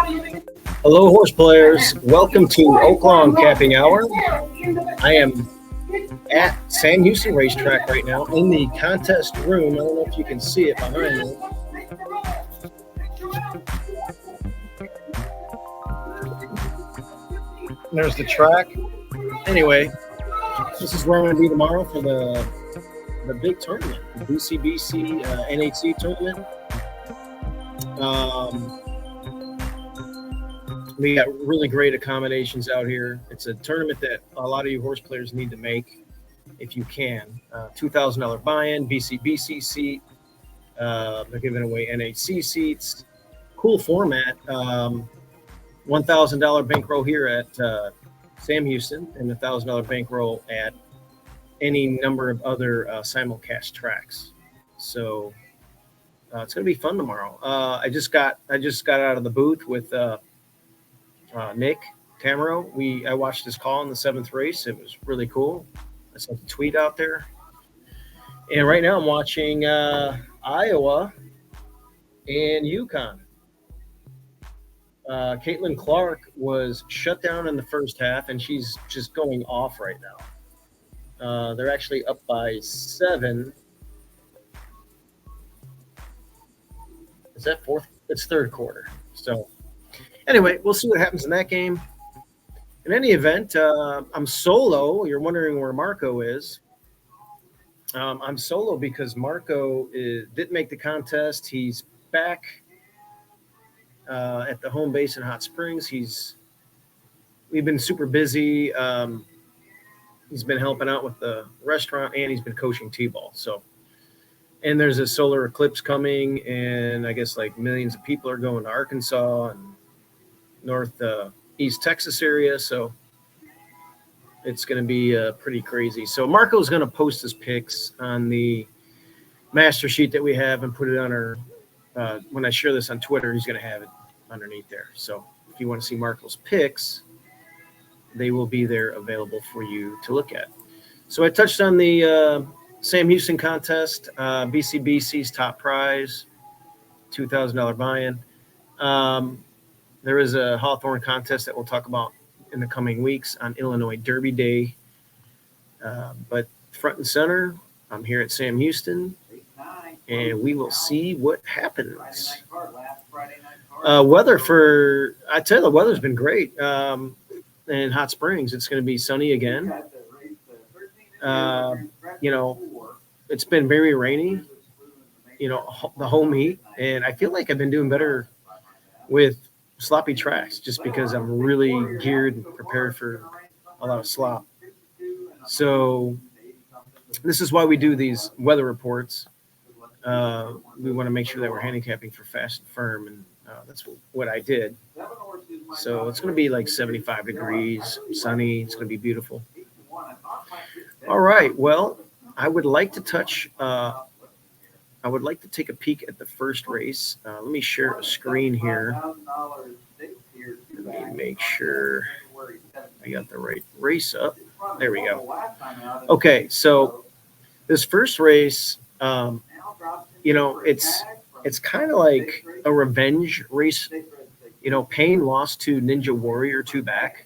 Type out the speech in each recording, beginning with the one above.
Hello, horse players. Welcome to Oaklawn Capping Hour. I am at Sam Houston Racetrack right now in the contest room. I don't know if you can see it behind me. There's the track. Anyway, this is where I'm going to be tomorrow for the big tournament, the BCBC NHC tournament. We got really great accommodations out here. It's a tournament that a lot of you horse players need to make if you can. $2,000 buy-in, BCBC seat. They're giving away NHC seats. Cool format. $1,000 bankroll here at Sam Houston and $1,000 bankroll at any number of other simulcast tracks. So it's going to be fun tomorrow. I just got out of the booth with Nick Tamaro. I watched his call in the 7th race. It was really cool. I sent a tweet out there. And right now I'm watching Iowa and UConn. Caitlin Clark was shut down in the first half, and she's just going off right now. They're actually up by 7. Is that fourth? It's third quarter. So anyway, we'll see what happens in that game. In any event, I'm solo. You're wondering where Marco is. I'm solo because Marco didn't make the contest. He's back at the home base in Hot Springs. We've been super busy. He's been helping out with the restaurant, and he's been coaching T-ball. So, and there's a solar eclipse coming, and I guess like millions of people are going to Arkansas and East Texas area. So it's going to be pretty crazy. So Marco's going to post his picks on the master sheet that we have and put it on our when I share this on Twitter, he's going to have it underneath there. So if you want to see Marco's picks, they will be there available for you to look at. So I touched on the Sam Houston contest, BCBC's top prize, $2,000 buy-in. There is a Hawthorne contest that we'll talk about in the coming weeks on Illinois Derby Day. But front and center, I'm here at Sam Houston, and we will see what happens. I tell you, the weather's been great. In Hot Springs, it's going to be sunny again. It's been very rainy, the home heat, and I feel like I've been doing better with sloppy tracks just because I'm really geared and prepared for a lot of slop. So this is why we do these weather reports. We want to make sure that we're handicapping for fast and firm, and that's what I did. So it's going to be like 75 degrees, sunny. It's going to be beautiful. All right. Well, I would like to take a peek at the first race. Let me share a screen here. Let me make sure I got the right race up. There we go. Okay, so this first race, it's kind of like a revenge race. Payne lost to Ninja Warrior 2 back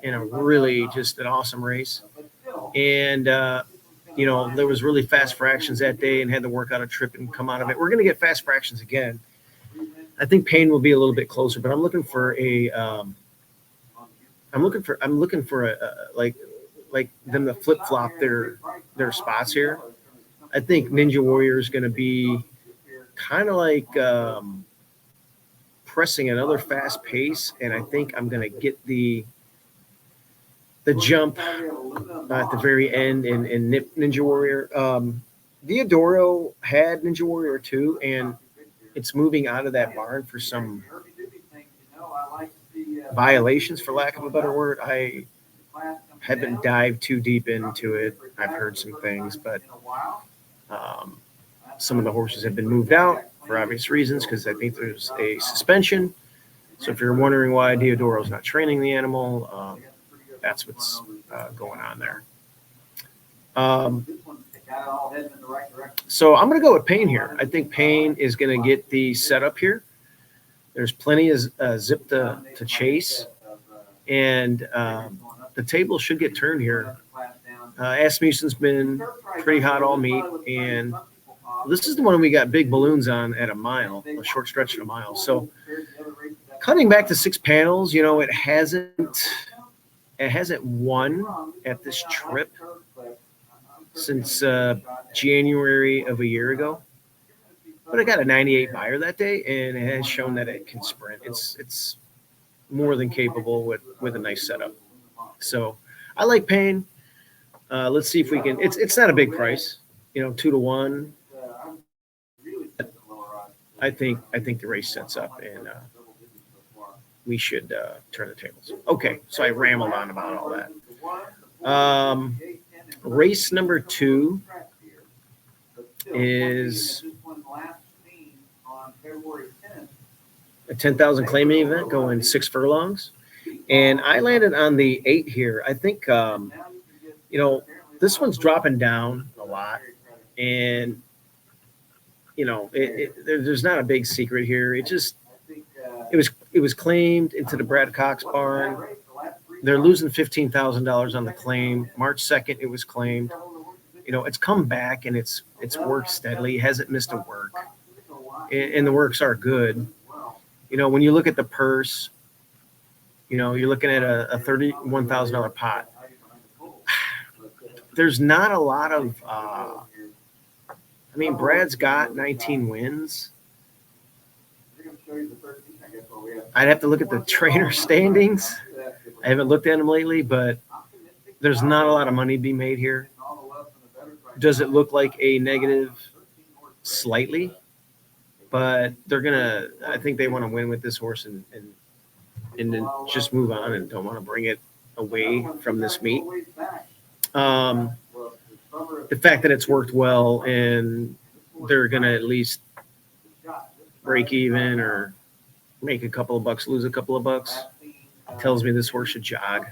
in a really just an awesome race. And, there was really fast fractions that day and had to work out a trip and come out of it. We're going to get fast fractions again. I think Payne will be a little bit closer, but I'm looking for like them to flip flop their spots here. I think Ninja Warrior is going to be kind of like pressing another fast pace, and I think I'm going to get the jump at the very end in Ninja Warrior. Diodoro had Ninja Warrior 2, and it's moving out of that barn for some violations, for lack of a better word. I haven't dived too deep into it. I've heard some things, but some of the horses have been moved out for obvious reasons because I think there's a suspension. So if you're wondering why Diodoro's not training the animal, that's what's going on there. So I'm going to go with Payne here. I think Payne is going to get the setup here. There's plenty of zip to chase, and the table should get turned here. Asmussen's been pretty hot all meet, and this is the one we got big balloons on at a mile, a short stretch of a mile. So cutting back to 6 panels, you know, it hasn't won at this trip since January of a year ago. But I got a 98 buyer that day, and it has shown that it can sprint. It's more than capable with a nice setup. So I like paying. Let's see if we can. It's not a big price, you know, 2 to 1. I think the race sets up, and we should turn the tables. Okay, so I rambled on about all that. Race number 2 is a 10,000 claiming event going 6 furlongs, and I landed on the 8 here. I think you know, this one's dropping down a lot, and you know, there's not a big secret here. It was claimed into the Brad Cox barn. They're losing $15,000 on the claim. March 2nd, it was claimed. You know, it's come back and it's worked steadily. It hasn't missed a work, and the works are good. You know, when you look at the purse, you know, you're looking at a $31,000 pot. There's not a lot of. I mean, Brad's got 19 wins. I'd have to look at the trainer standings. I haven't looked at them lately, but there's not a lot of money to be made here. Does it look like a negative? Slightly, but they're gonna. I think they want to win with this horse and then just move on and don't want to bring it away from this meet. The fact that it's worked well and they're gonna at least break even or make a couple of bucks, lose a couple of bucks, tells me this horse should jog.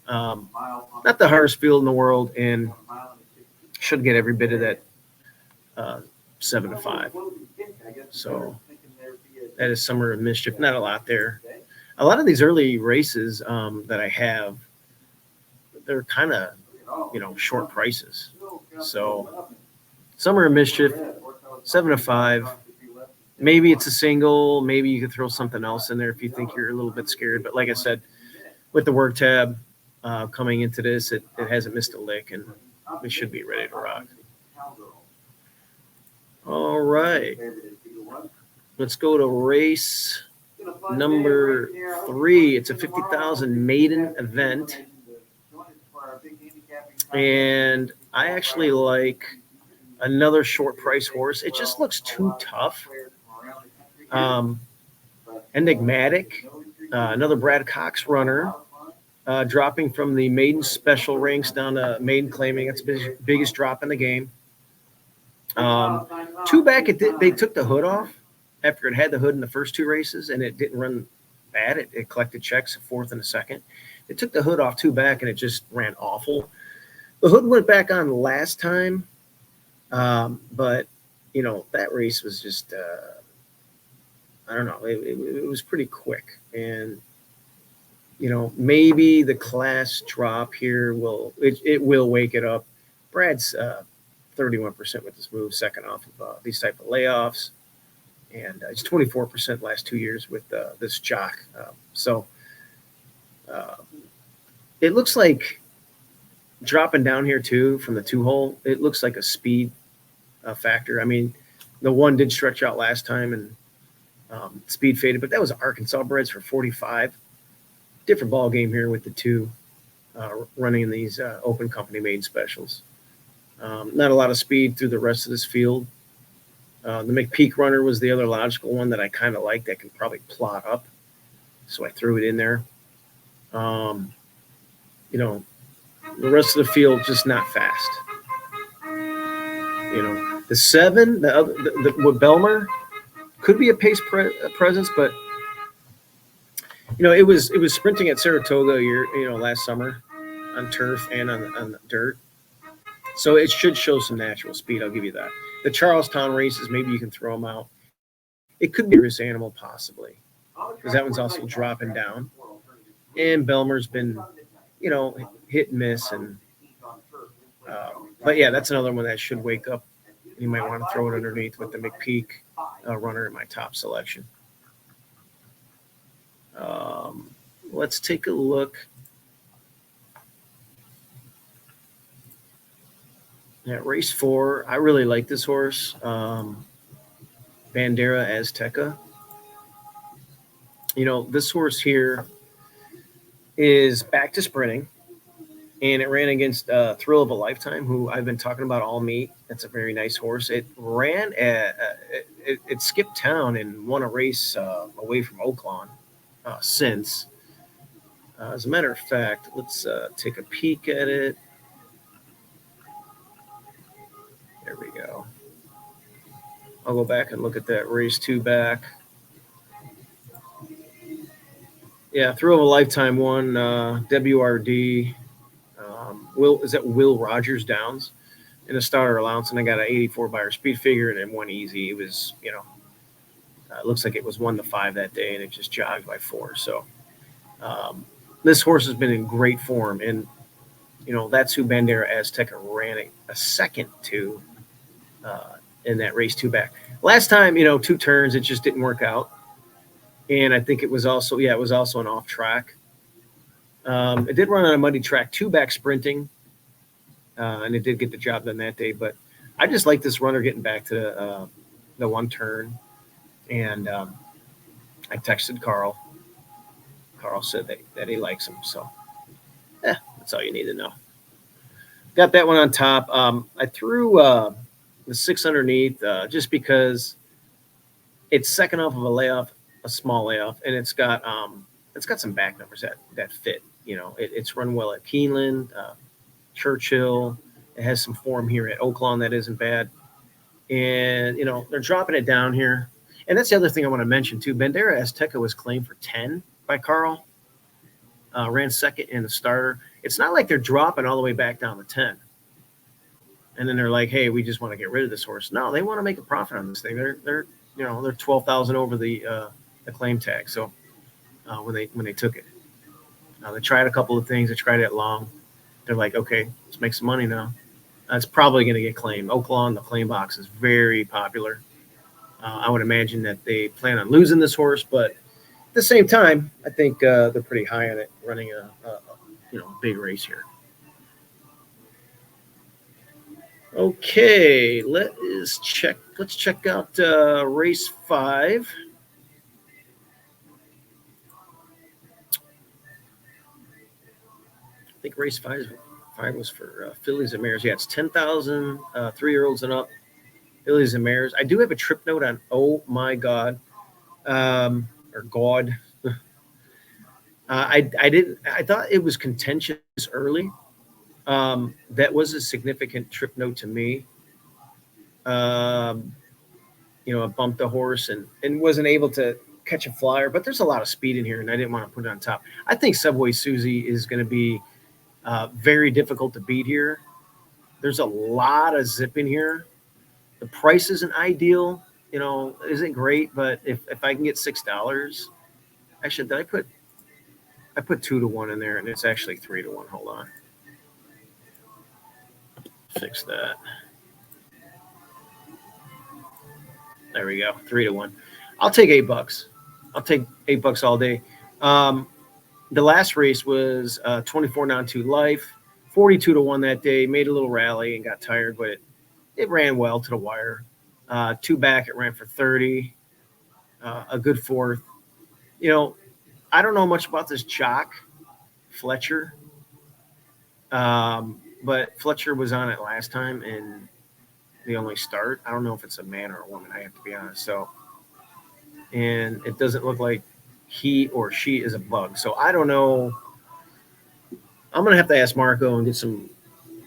Not the hardest field in the world, and should get every bit of that 7 to 5. So that is Summer of Mischief. Not a lot there. A lot of these early races that I have, they're kind of, you know, short prices. So Summer of Mischief, 7 to 5. Maybe it's a single. Maybe you could throw something else in there if you think you're a little bit scared. But like I said, with the work tab coming into this, it hasn't missed a lick, and we should be ready to rock. All right. Let's go to race number 3. It's a 50,000 maiden event. And I actually like another short price horse. It just looks too tough. Enigmatic, another Brad Cox runner, dropping from the maiden special ranks down to maiden claiming. That's the biggest drop in the game. 2 back, they took the hood off after it had the hood in the first 2 races, and it didn't run bad. It collected checks, a 4th and a 2nd. They took the hood off 2 back, and it just ran awful. The hood went back on last time, but, you know, that race was just, I don't know, it was pretty quick. And, you know, maybe the class drop here will wake it up. Brad's 31% with this move, second off of these type of layoffs. And it's 24% last 2 years with this jock. So it looks like dropping down here too from the 2-hole, it looks like a speed factor. I mean, the 1 did stretch out last time and speed faded, but that was Arkansas breds for 45. Different ball game here with the 2 running in these open company maiden specials. Not a lot of speed through the rest of this field. The McPeak runner was the other logical one that I kind of liked that can probably plot up. So I threw it in there. You know, the rest of the field just not fast. You know, the 7, with Belmer could be a pace presence, but you know, it was sprinting at Saratoga last summer on turf and on the dirt. So it should show some natural speed. I'll give you that. The Charlestown races, maybe you can throw them out. It could be a race animal possibly, because that one's also dropping down. And Belmer's been, hit and miss. But yeah, that's another one that should wake up. You might want to throw it underneath with the McPeak runner in my top selection. Let's take a look at race 4. I really like this horse, Bandera Azteca. This horse here is back to sprinting, and it ran against Thrill of a Lifetime, who I've been talking about all meet. That's a very nice horse. It ran it skipped town and won a race away from Oaklawn since. As a matter of fact, let's take a peek at it. There we go. I'll go back and look at that race 2 back. Yeah, Thrill of a Lifetime won WRD. Will Rogers Downs in a starter allowance, and I got an 84 by her speed figure, and it won easy. It was, it looks like it was 1-5 that day, and it just jogged by 4. So this horse has been in great form, and that's who Bandera Azteca ran a second to in that race 2 back. Last time, 2 turns, it just didn't work out, and I think it was also an off track. It did run on a muddy track 2 back sprinting, and it did get the job done that day. But I just like this runner getting back to the 1 turn, and I texted Carl. Carl said that he likes him, so that's all you need to know. Got that one on top. I threw the 6 underneath just because it's second off of a small layoff, and it's got some back numbers that fit. It's run well at Keeneland, Churchill. It has some form here at Oaklawn that isn't bad, and they're dropping it down here. And that's the other thing I want to mention too. Bandera Azteca was claimed for 10 by Carl. Ran second in the starter. It's not like they're dropping all the way back down to 10. And then they're like, hey, we just want to get rid of this horse. No, they want to make a profit on this thing. They're 12,000 over the claim tag. So when they took it, they tried a couple of things. They tried it long. They're like, okay, let's make some money now. It's probably going to get claimed. Oaklawn, the claim box is very popular. I would imagine that they plan on losing this horse, but at the same time, I think they're pretty high on it, running a big race here. Okay, let's check out race 5. I think race 5 was for fillies and mares. Yeah, it's 10,000 3-year-olds and up, fillies and mares. I do have a trip note on Oh My God, or God. I thought it was contentious early. That was a significant trip note to me. I bumped the horse and wasn't able to catch a flyer, but there's a lot of speed in here, and I didn't want to put it on top. I think Subway Susie is going to be very difficult to beat here. There's a lot of zip in here. The price isn't ideal, isn't great, but if I can get $6, actually, I put 2 to 1 in there, and it's actually 3 to 1. Hold on. Fix that. There we go. 3 to 1. I'll take $8. I'll take $8 all day. The last race was 24 non-2 life, 42 to 1 that day. Made a little rally and got tired, but it ran well to the wire. 2 back, it ran for 30. A good 4th. I don't know much about this jock, Fletcher. But Fletcher was on it last time in the only start. I don't know if it's a man or a woman, I have to be honest. So, and it doesn't look like he or she is a bug. So I don't know. I'm going to have to ask Marco and get some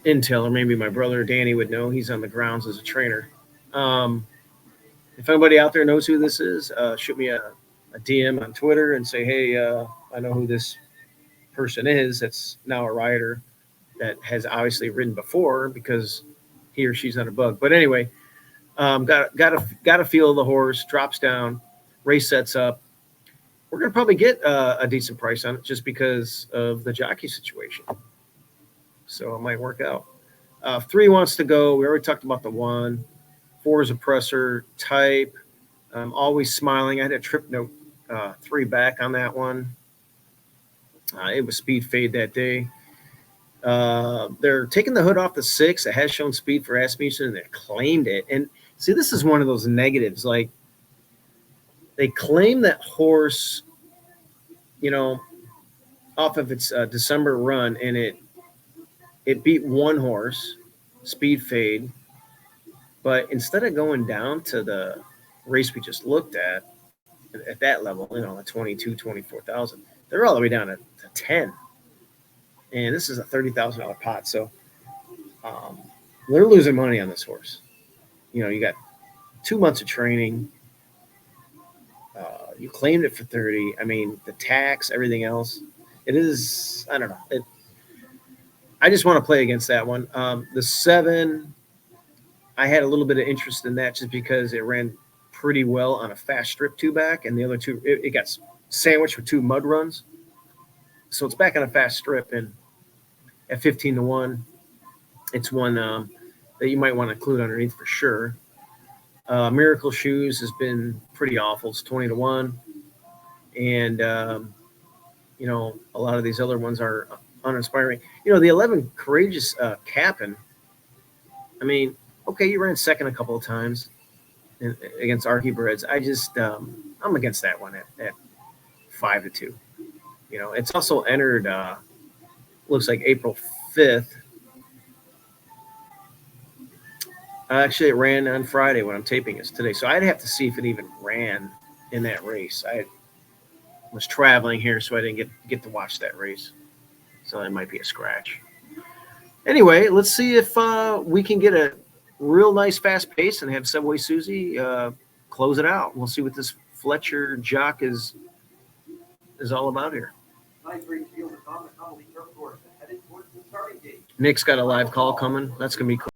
intel, or maybe my brother Danny would know. He's on the grounds as a trainer. If anybody out there knows who this is, shoot me a DM on Twitter and say, hey, I know who this person is. That's now a rider that has obviously ridden before, because he or she's not a bug. But anyway, Got a feel of the horse. Drops down, race sets up. We're gonna probably get a decent price on it just because of the jockey situation. So it might work out. 3 wants to go. We already talked about the 1. 4 is a presser type. Always smiling. I had a trip note 3 back on that one. It was speed fade that day. They're taking the hood off the 6. It has shown speed for Asmussen, and they claimed it. And see, this is one of those negatives. Like, they claim that horse, off of its December run, and it beat 1 horse, speed fade. But instead of going down to the race we just looked at that level, the 22, 24,000, they're all the way down to 10. And this is a $30,000 pot. So they're losing money on this horse. You got 2 months of training. You claimed it for 30. I mean, the tax, everything else. It is, I don't know. I just want to play against that one. The 7, I had a little bit of interest in that just because it ran pretty well on a fast strip 2 back, and the other 2, it got sandwiched with 2 mud runs. So it's back on a fast strip, and at 15-1, it's one that you might want to include underneath for sure. Miracle Shoes has been pretty awful. It's 20-1, and a lot of these other ones are uninspiring. The 11 Courageous Cap'n. I mean, okay, you ran second a couple of times against Archiebreds. I just I'm against that one at 5-2. It's also entered. Looks like April 5th. Actually, it ran on Friday when I'm taping this today. So I'd have to see if it even ran in that race. I was traveling here, so I didn't get to watch that race. So that might be a scratch. Anyway, let's see if we can get a real nice fast pace and have Subway Susie close it out. We'll see what this Fletcher jock is all about here. Nick's got a live call coming. That's going to be cool.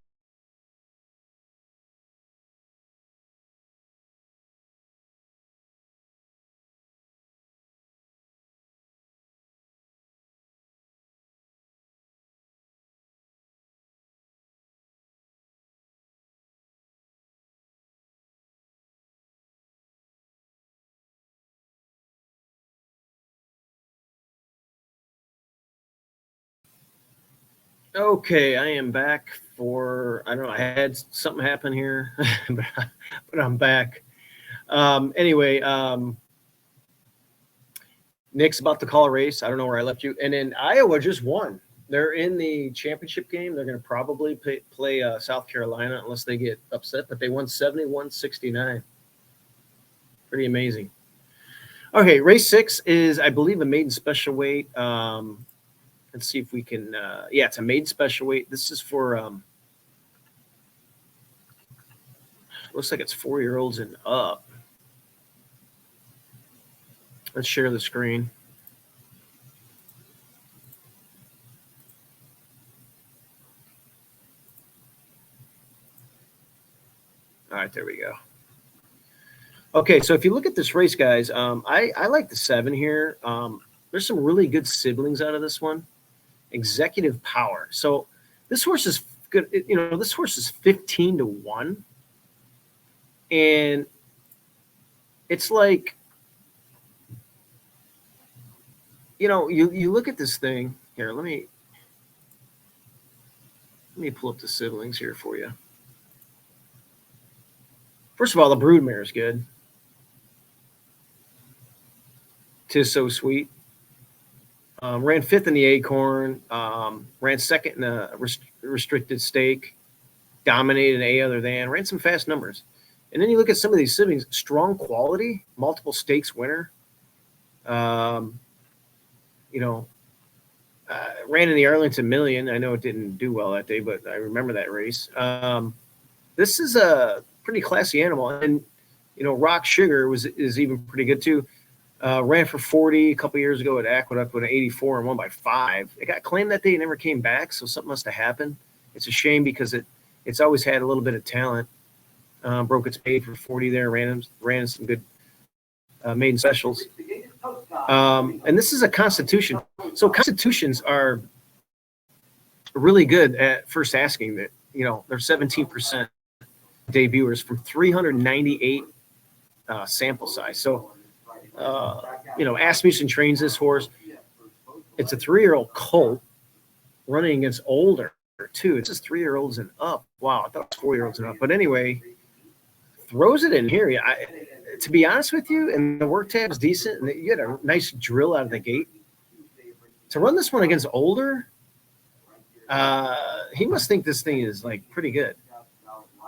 Okay, I am back for, I don't know, I had something happen here, but I'm back. Anyway, Nick's about to call a race. I don't know where I left you. And then Iowa just won. They're in the championship game. They're going to probably play South Carolina unless they get upset, but they won 71-69. Pretty amazing. Okay, race 6 is, I believe, a maiden special weight. Let's see if we can, yeah, it's a maiden special weight. This is for, looks like it's 4-year-olds and up. Let's share the screen. All right, there we go. Okay, so if you look at this race, guys, I like the 7 here. There's some really good siblings out of this one. Executive Power. So this horse is good. This horse is 15-1. And it's like, you look at this thing here. Let me pull up the siblings here for you. First of all, the broodmare is good. 'Tis So Sweet. Ran 5th in the Acorn. Ran 2nd in a restricted stake. Dominated A other than. Ran some fast numbers. And then you look at some of these siblings. Strong Quality. Multiple stakes winner. Ran in the Arlington Million. I know it didn't do well that day, but I remember that race. This is a pretty classy animal. And, Rock Sugar is even pretty good too. Ran for 40 a couple years ago at Aqueduct with an 84 and won by 5. It got claimed that day. It never came back, so something must have happened. It's a shame because it's always had a little bit of talent. broke its paid for 40 there, ran some good maiden specials. And this is a Constitution. So Constitutions are really good at first asking. That, you know, they're 17% debuters from 398 sample size. So, you know, Asmussen trains this horse. It's a 3-year-old colt running against older too. It's just 3-year-olds and up. Wow, I thought it was 4-year-olds and up. But anyway, throws it in here. To be honest with you, and the work tab is decent, and you get a nice drill out of the gate. To run this one against older, he must think this thing is like pretty good.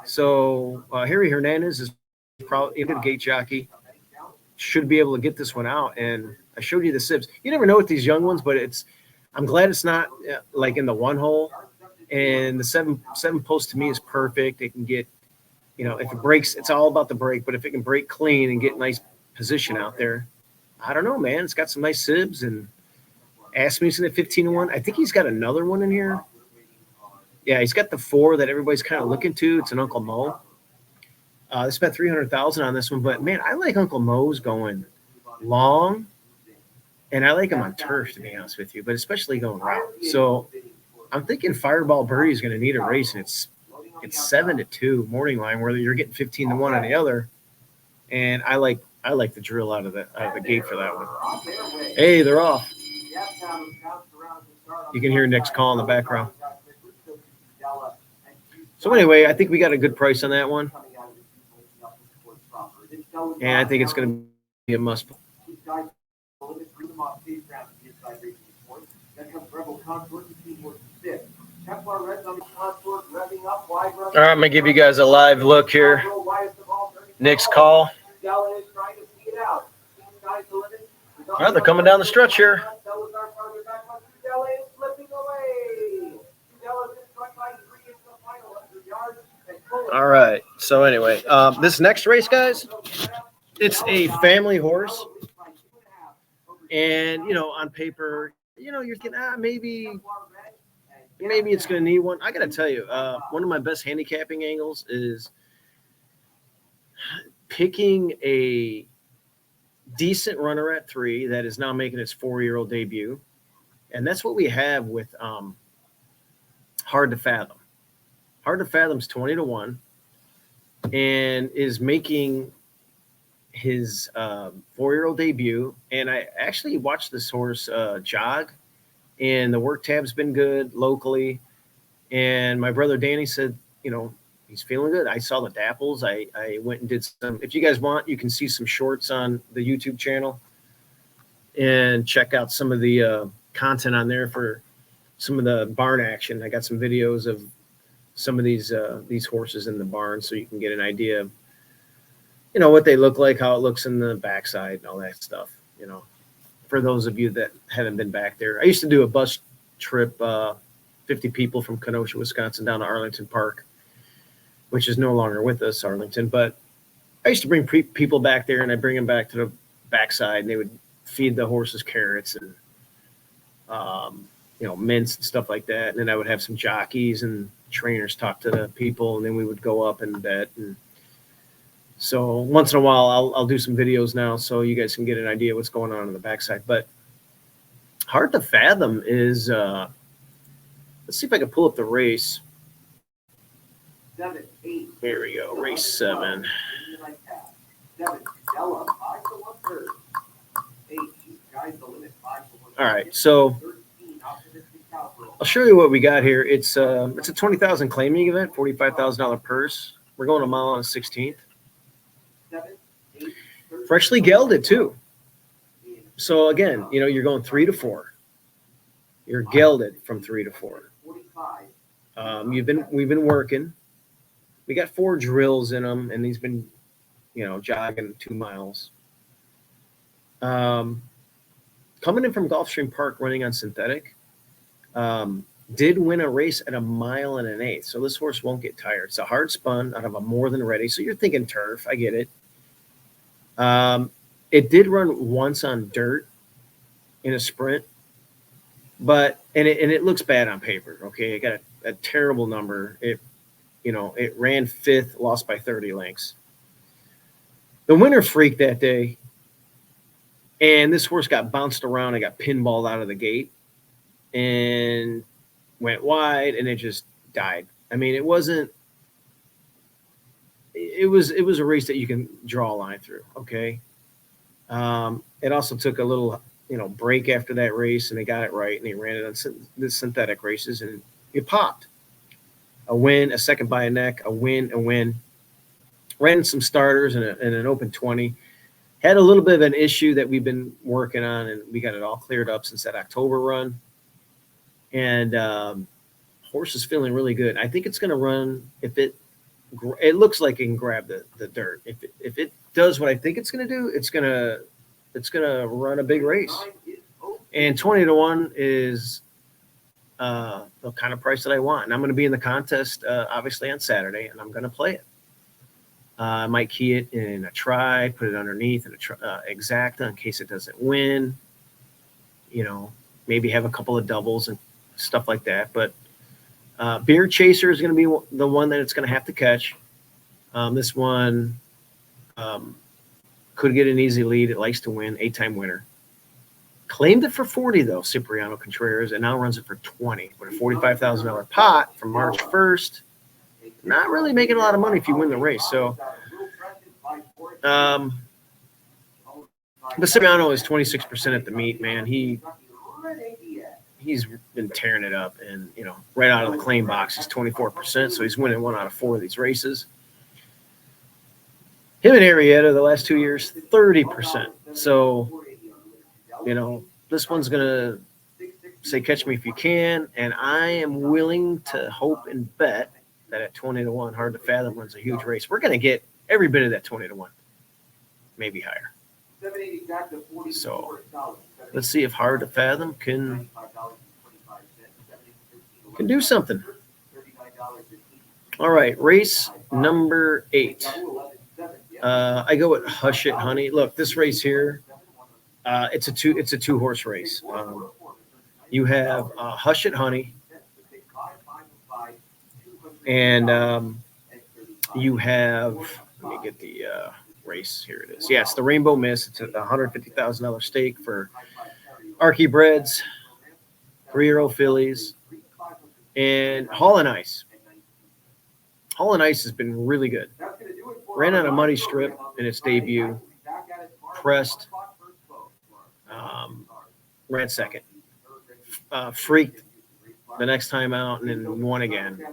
So Harry Hernandez is probably a good gate jockey. Should be able to get this one out. And I showed you the sibs. You never know with these young ones, but I'm glad it's not like in the one hole. And the seven post to me is perfect. It can get, you know, if it breaks, it's all about the break. But if it can break clean and get nice position out there, I don't know, man. It's got some nice sibs. And Asmussen at 15-1. I think he's got another one in here. Yeah, he's got the 4 that everybody's kind of looking to. It's an Uncle Mo. They spent $300,000 on this one, but man, I like Uncle Mo's going long, and I like him on turf, to be honest with you, but especially going route. So I'm thinking Fireball Birdie is going to need a race, and it's 7-2 morning line, where you're getting 15-1 on the other, and I like the drill out of the gate for that one. Hey, they're off. You can hear Nick's call in the background. So anyway, I think we got a good price on that one. And I think it's going to be a must. All right, I'm going to give you guys a live look here. Nick's call. All right, they're coming down the stretch here. All right. So anyway, this next race, guys, it's a family horse. And, you know, on paper, you know, you're thinking, maybe it's going to need one. I got to tell you, one of my best handicapping angles is picking a decent runner at 3 that is now making its 4-year-old debut. And that's what we have with Hard to Fathom. Hard to Fathom's 20-1 and is making his 4-year-old debut. And I actually watched this horse jog, and the work tab's been good locally. And my brother Danny said, you know, he's feeling good. I saw the dapples. I went and did some. If you guys want, you can see some shorts on the YouTube channel and check out some of the content on there for some of the barn action. I got some videos of some of these horses in the barn, so you can get an idea of, you know, what they look like, how it looks in the backside, and all that stuff. You know, for those of you that haven't been back there, I used to do a bus trip, 50 people from Kenosha, Wisconsin, down to Arlington Park, which is no longer with us, Arlington. But I used to bring people back there, and I bring them back to the backside, and they would feed the horses carrots and you know, mints and stuff like that. And then I would have some jockeys and trainers talk to the people, and then we would go up and bet. And so once in a while, I'll do some videos now so you guys can get an idea what's going on the backside. But Hard to Fathom is let's see if I can pull up the race. 7, 8. Here we go, race 7. 7, Della, 5 to 1/3. 8, Sky's the limit, 5 to 1/3. All right, so I'll show you what we got here. It's a $20,000 claiming event, $45,000 purse. We're going a mile on the 16th. 7, 8, Freshly gelded too. So again, you know, you're going 3 to 4. You're gelded from 3 to 4. 45. We've been working. We got 4 drills in them, and he's been, you know, jogging 2 miles. Coming in from Gulfstream Park, running on synthetic. Did win a race at 1 mile and an 1/8. So this horse won't get tired. It's a hard spun out of a More Than Ready. So you're thinking turf. I get it. It did run once on dirt in a sprint, but and it looks bad on paper. Okay, it got a terrible number. it ran fifth, lost by 30 lengths. The winner freaked that day, and this horse got bounced around and got pinballed out of the gate and went wide, and it just died. I mean, it was a race that you can draw a line through. Okay. It also took a little, break after that race, and they got it right, and they ran it on the synthetic races, and it popped. A win, a second by a neck, a win. Ran some starters and an open 20. Had a little bit of an issue that we've been working on, and we got it all cleared up since that October run. And horse is feeling really good. I think it's going to run. If it looks like it can grab the dirt. If it does what I think it's going to do, it's gonna run a big race. And 20-1 is the kind of price that I want. And I'm going to be in the contest obviously on Saturday, and I'm going to play it. I might key it in a try, put it underneath in a exacta in case it doesn't win. Maybe have a couple of doubles and stuff like that. But Beard Chaser is going to be the one that it's going to have to catch. This one could get an easy lead. It likes to win, 8-time winner. Claimed it for 40 though, Cipriano Contreras, and now runs it for 20 with a $45,000 pot from March 1st. Not really making a lot of money if you win the race. So, but Cipriano is 26% at the meet, man. He's been tearing it up, and right out of the claim box, he's 24%. So he's winning 1 out of 4 of these races. Him and Arrieta the last 2 years, 30%. So, this one's gonna say catch me if you can, and I am willing to hope and bet that at 20-1, Hard to Fathom runs a huge race. We're gonna get every bit of that 20-1, maybe higher. So let's see if Hard to Fathom can do something. All right, race number 8. I go with Hush It Honey. Look, this race here, it's a 2-horse race. You have Hush It Honey, and you have, let me get the race. Here it is. Yeah, it's the Rainbow Miss. It's a $150,000 stake for Archie Breds, 3-year-old fillies, and Hall and Ice. Hall and Ice has been really good. Ran on a muddy strip in its debut. Pressed. Ran second. Freaked the next time out and then won again.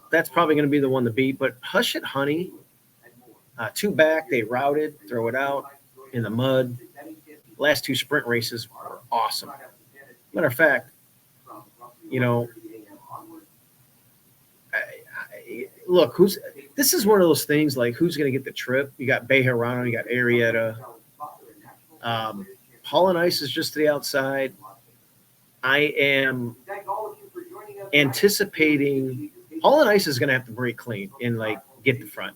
That's probably going to be the one to beat. But Hush It Honey, 2 back, they routed, throw it out in the mud. Last 2 sprint races were awesome. Matter of fact, look, this is one of those things like who's going to get the trip? You got Bejarano, you got Arrieta. Hall and Ice is just to the outside. I am anticipating Hall and Ice is going to have to break clean and get the front.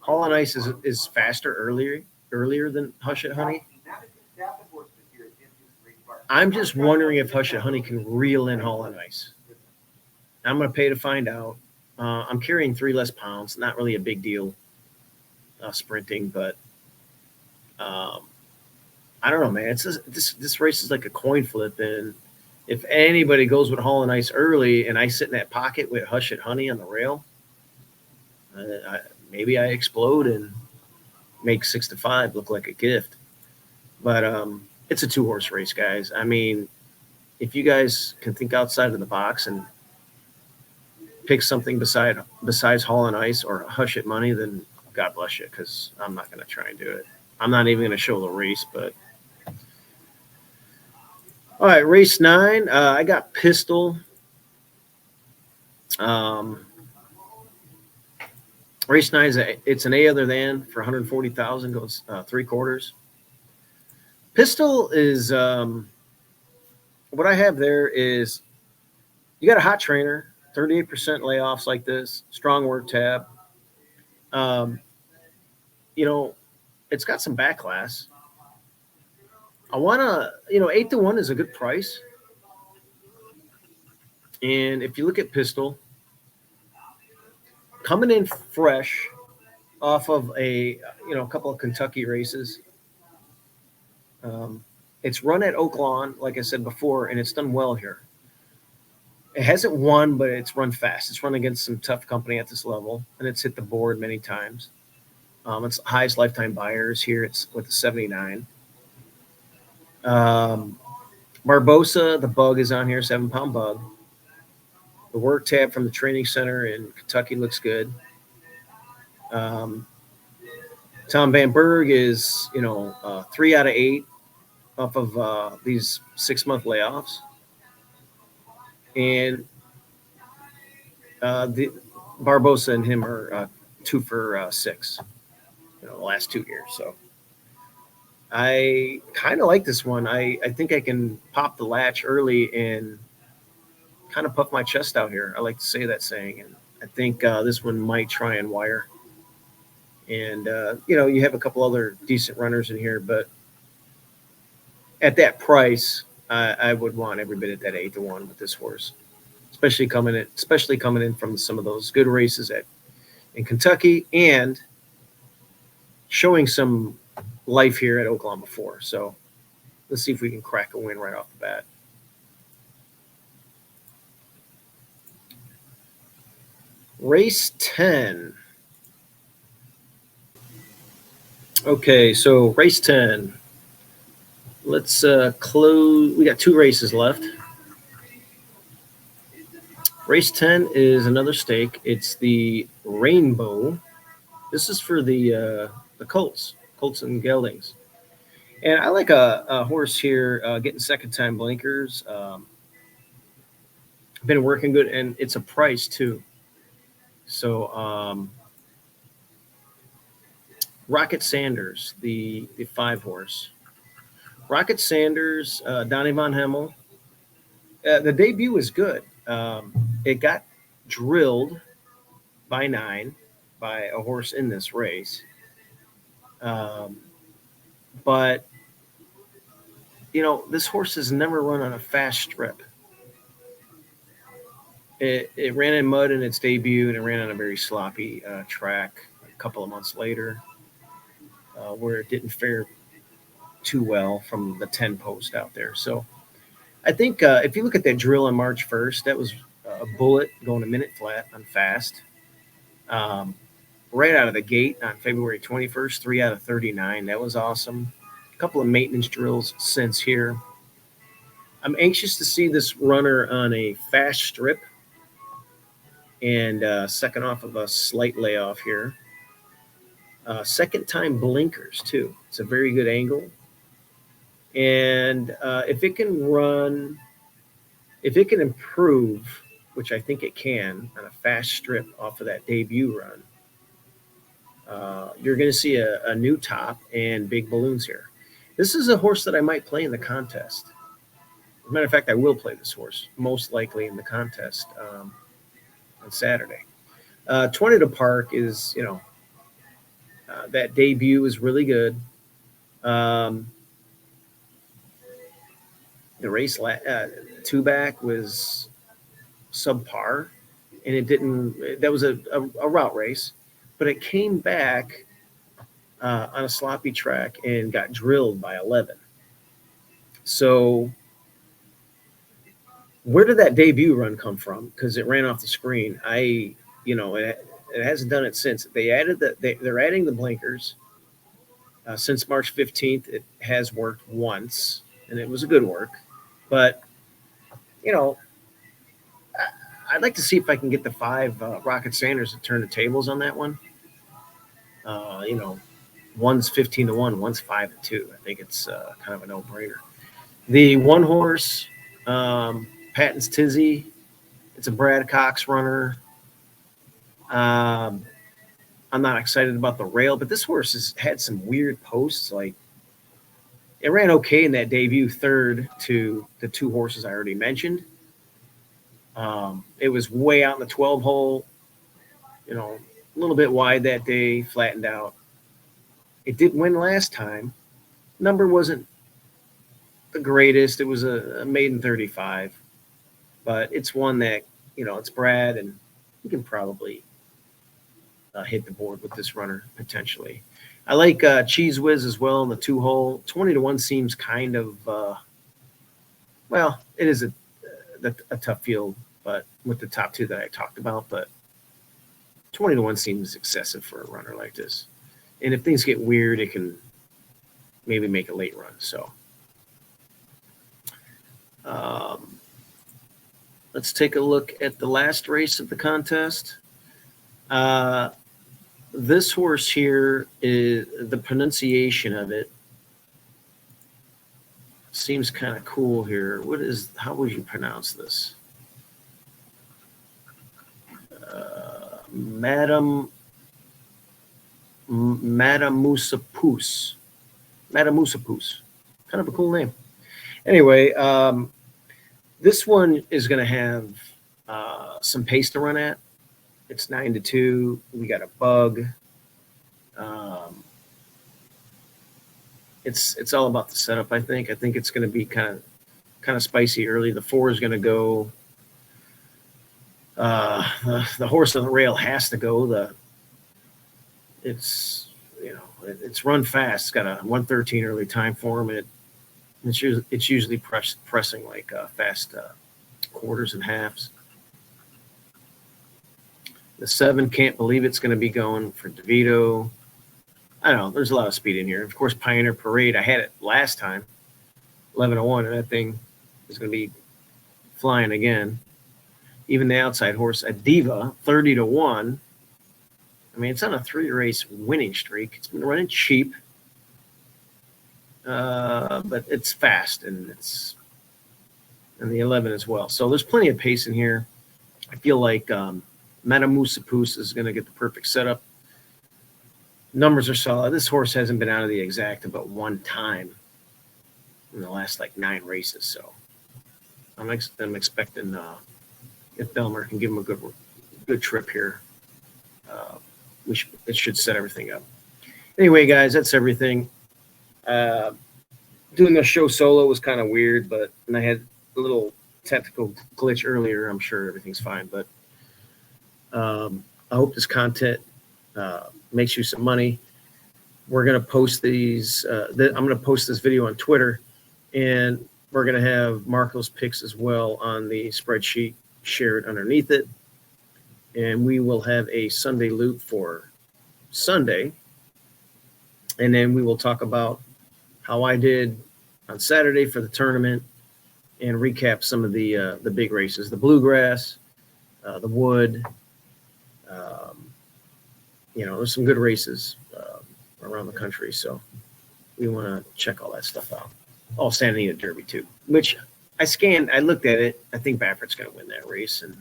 Hall and Ice is faster earlier than Hush It Honey. I'm just wondering if Hush It Honey can reel in Hall and Ice. I'm going to pay to find out. I'm carrying 3 less pounds. Not really a big deal sprinting, but I don't know, man. It's this race is like a coin flip, and if anybody goes with Hall and Ice early, and I sit in that pocket with Hush It Honey on the rail, maybe I explode and make 6-5 look like a gift. But it's a 2-horse race, guys. I mean, if you guys can think outside of the box and pick something besides Hall and Ice or Hush It Money, then God bless you, because I'm not going to try and do it. I'm not even going to show the race, but all right, race 9. I got Pistol. Race 9 it's an A other than for 140,000, goes 3/4. Pistol is what I have there is you got a hot trainer, 38% layoffs like this, strong work tab. It's got some back class. I want to, 8-1 is a good price. And if you look at Pistol, coming in fresh off of a couple of Kentucky races. It's run at Oaklawn, like I said before, and it's done well here. It hasn't won, but it's run fast. It's run against some tough company at this level, and it's hit the board many times. It's highest lifetime buyers here. It's with the 79. Barbosa, the bug is on here, 7-pound bug. The work tab from the training center in Kentucky looks good. Tom Van Berg is, 3 out of 8 off of these 6-month layoffs. And the Barbosa and him are 2 for 6, the last 2 years. So I kind of like this one. I think I can pop the latch early and kind of puff my chest out here. I like to say that saying. And I think this one might try and wire. And, you have a couple other decent runners in here, but at that price, I would want every bit at that 8-1 with this horse, especially coming in from some of those good races in Kentucky and showing some life here at Oaklawn before. So let's see if we can crack a win right off the bat. Race 10. Okay, so race 10. Let's close. We got 2 races left. Race 10 is another stake. It's the Rainbow. This is for the Colts and Geldings. And I like a horse here getting second-time blinkers. Been working good, and it's a price too. So Rocket Sanders, the 5 horse. Rocket Sanders, Donnie Von Hemmel. The debut was good. It got drilled by 9 by a horse in this race. But, this horse has never run on a fast strip. It ran in mud in its debut, and it ran on a very sloppy track a couple of months later, where it didn't fare too well from the 10 post out there. So I think if you look at that drill on March 1st, that was a bullet going a minute flat on fast. Right out of the gate on February 21st, 3 out of 39. That was awesome. A couple of maintenance drills since here. I'm anxious to see this runner on a fast strip and second off of a slight layoff here. Second time blinkers too. It's a very good angle. And if it can improve, which I think it can on a fast strip off of that debut run, you're going to see a new top and big balloons here. This is a horse that I might play in the contest. As a matter of fact, I will play this horse most likely in the contest on Saturday. 20 to Park is, that debut is really good. The race 2-back was subpar, and it didn't. That was a route race, but it came back on a sloppy track and got drilled by 11. So where did that debut run come from? Because it ran off the screen. It hasn't done it since. They're adding the blinkers. Since March 15th, it has worked once, and it was a good work. But, I'd like to see if I can get the 5 Rocket Sanders to turn the tables on that one. One's 15-1, one's 5-2. I think it's kind of a no-brainer. The 1 horse, Patton's Tizzy, it's a Brad Cox runner. I'm not excited about the rail, but this horse has had some weird posts. Like, it ran okay in that debut, third to the 2 horses I already mentioned. It was way out in the 12 hole, a little bit wide that day, flattened out. It did win last time. Number wasn't the greatest. It was a maiden 35. but it's one that, it's Brad, and he can probably hit the board with this runner potentially. I like Cheese Whiz as well in the 2-hole. 20-1 seems kind of, well, it is a tough field, but with the top two that I talked about, but 20-1 seems excessive for a runner like this. And if things get weird, it can maybe make a late run. So let's take a look at the last race of the contest. This horse here, is the pronunciation of it seems kind of cool here. How would you pronounce this? Madame Musapus. Kind of a cool name. Anyway, this one is going to have some pace to run at. It's 9-2. We got a bug. It's all about the setup. I think it's going to be kind of spicy early. The 4 is going to go. The horse on the rail has to go. It's run fast. It's got a 1:13 early time form. It's usually pressing like fast quarters and halves. The 7, can't believe it's going to be going for DeVito. I don't know. There's a lot of speed in here. Of course, Pioneer Parade. I had it last time, 11-1, and that thing is going to be flying again. Even the outside horse, a Diva, 30-1. I mean, it's on a 3-race winning streak. It's been running cheap, but it's fast, and the 11 as well. So there's plenty of pace in here. I feel like Madame Musapus is going to get the perfect setup. Numbers are solid. This horse hasn't been out of the exact about one time in the last 9 races. So I'm expecting if Belmer can give him a good trip here, it should set everything up. Anyway, guys, that's everything. Doing the show solo was kind of weird, and I had a little technical glitch earlier. I'm sure everything's fine, but I hope this content makes you some money. We're going to post these. I'm going to post this video on Twitter, and we're going to have Marco's picks as well on the spreadsheet shared underneath it. And we will have a Sunday loop for Sunday. And then we will talk about how I did on Saturday for the tournament and recap some of the big races, the Bluegrass, the Wood. There's some good races around the country, so we want to check all that stuff out. Oh, Santa Anita Derby too, which I looked at it. I think Baffert's going to win that race, and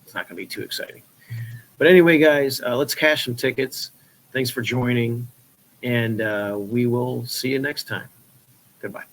it's not going to be too exciting. But anyway, guys, let's cash some tickets. Thanks for joining, and we will see you next time. Goodbye.